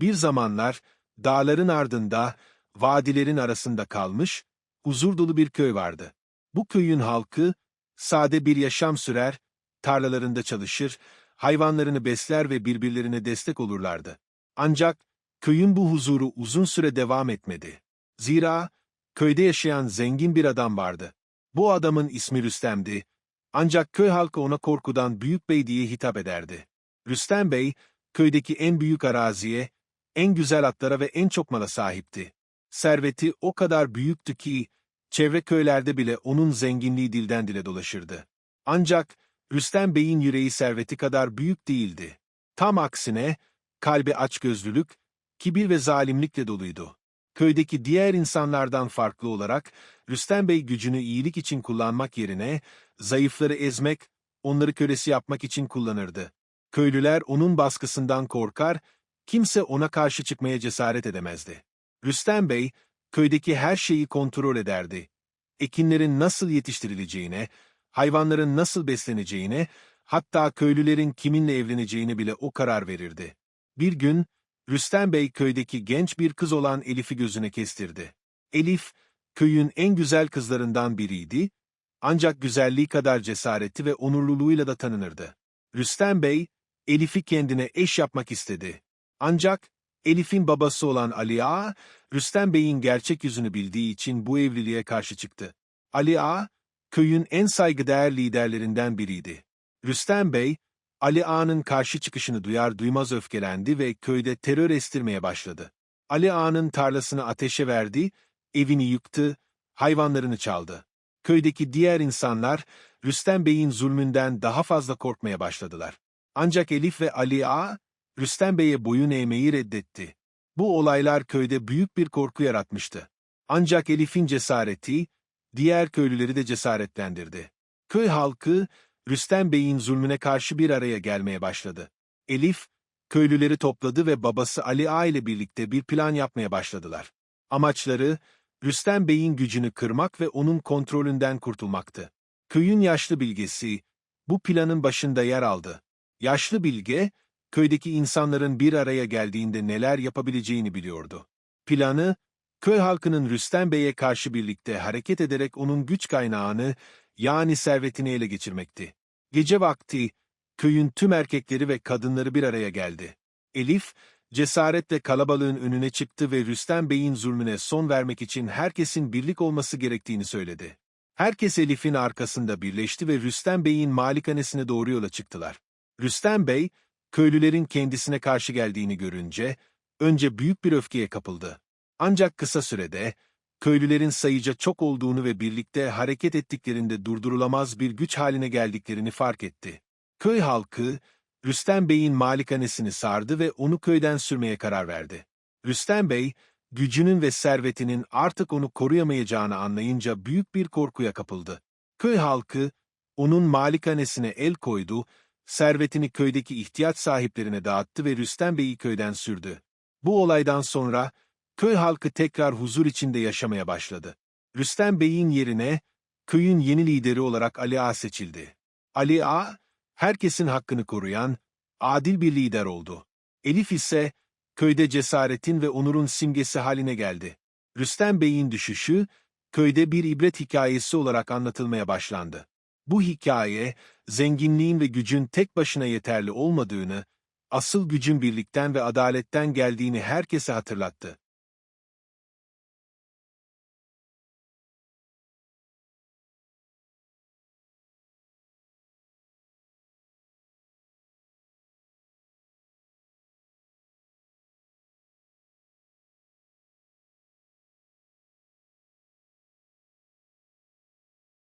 Bir zamanlar, dağların ardında, vadilerin arasında kalmış, huzur dolu bir köy vardı. Bu köyün halkı, sade bir yaşam sürer, tarlalarında çalışır, hayvanlarını besler ve birbirlerine destek olurlardı. Ancak, köyün bu huzuru uzun süre devam etmedi. Zira, köyde yaşayan zengin bir adam vardı. Bu adamın ismi Rüstem'di. Ancak köy halkı ona korkudan Büyük Bey diye hitap ederdi. Rüstem Bey, köydeki en büyük araziye, en güzel atlara ve en çok mala sahipti. Serveti o kadar büyüktü ki, çevre köylerde bile onun zenginliği dilden dile dolaşırdı. Ancak, Rüstem Bey'in yüreği serveti kadar büyük değildi. Tam aksine, kalbi açgözlülük, kibir ve zalimlikle doluydu. Köydeki diğer insanlardan farklı olarak, Rüstem Bey gücünü iyilik için kullanmak yerine, zayıfları ezmek, onları kölesi yapmak için kullanırdı. Köylüler onun baskısından korkar, kimse ona karşı çıkmaya cesaret edemezdi. Rüstem Bey, köydeki her şeyi kontrol ederdi. Ekinlerin nasıl yetiştirileceğine, hayvanların nasıl besleneceğine, hatta köylülerin kiminle evleneceğine bile o karar verirdi. Bir gün, Rüstem Bey köydeki genç bir kız olan Elif'i gözüne kestirdi. Elif, köyün en güzel kızlarından biriydi, ancak güzelliği kadar cesareti ve onurluluğuyla da tanınırdı. Rüstem Bey, Elif'i kendine eş yapmak istedi. Ancak, Elif'in babası olan Ali Ağa, Rüstem Bey'in gerçek yüzünü bildiği için bu evliliğe karşı çıktı. Ali Ağa, köyün en saygıdeğer liderlerinden biriydi. Rüstem Bey, Ali Ağa'nın karşı çıkışını duyar duymaz öfkelendi ve köyde terör estirmeye başladı. Ali Ağa'nın tarlasını ateşe verdi, evini yıktı, hayvanlarını çaldı. Köydeki diğer insanlar, Rüstem Bey'in zulmünden daha fazla korkmaya başladılar. Ancak Elif ve Ali Ağa, Rüstem Bey'e boyun eğmeyi reddetti. Bu olaylar köyde büyük bir korku yaratmıştı. Ancak Elif'in cesareti, diğer köylüleri de cesaretlendirdi. Köy halkı, Rüstem Bey'in zulmüne karşı bir araya gelmeye başladı. Elif, köylüleri topladı ve babası Ali Ağa ile birlikte bir plan yapmaya başladılar. Amaçları, Rüstem Bey'in gücünü kırmak ve onun kontrolünden kurtulmaktı. Köyün yaşlı bilgesi, bu planın başında yer aldı. Yaşlı bilge, köydeki insanların bir araya geldiğinde neler yapabileceğini biliyordu. Planı, köy halkının Rüstem Bey'e karşı birlikte hareket ederek onun güç kaynağını, yani servetini ele geçirmekti. Gece vakti, köyün tüm erkekleri ve kadınları bir araya geldi. Elif, cesaretle kalabalığın önüne çıktı ve Rüstem Bey'in zulmüne son vermek için herkesin birlik olması gerektiğini söyledi. Herkes Elif'in arkasında birleşti ve Rüstem Bey'in malikanesine doğru yola çıktılar. Rüstem Bey, köylülerin kendisine karşı geldiğini görünce, önce büyük bir öfkeye kapıldı. Ancak kısa sürede, köylülerin sayıca çok olduğunu ve birlikte hareket ettiklerinde durdurulamaz bir güç haline geldiklerini fark etti. Köy halkı, Rüstem Bey'in malikanesini sardı ve onu köyden sürmeye karar verdi. Rüstem Bey, gücünün ve servetinin artık onu koruyamayacağını anlayınca büyük bir korkuya kapıldı. Köy halkı, onun malikanesine el koydu, servetini köydeki ihtiyaç sahiplerine dağıttı ve Rüstem Bey'i köyden sürdü. Bu olaydan sonra, köy halkı tekrar huzur içinde yaşamaya başladı. Rüstem Bey'in yerine, köyün yeni lideri olarak Ali Ağa seçildi. Ali Ağa, herkesin hakkını koruyan, adil bir lider oldu. Elif ise, köyde cesaretin ve onurun simgesi haline geldi. Rüstem Bey'in düşüşü, köyde bir ibret hikayesi olarak anlatılmaya başlandı. Bu hikaye, zenginliğin ve gücün tek başına yeterli olmadığını, asıl gücün birlikten ve adaletten geldiğini herkese hatırlattı.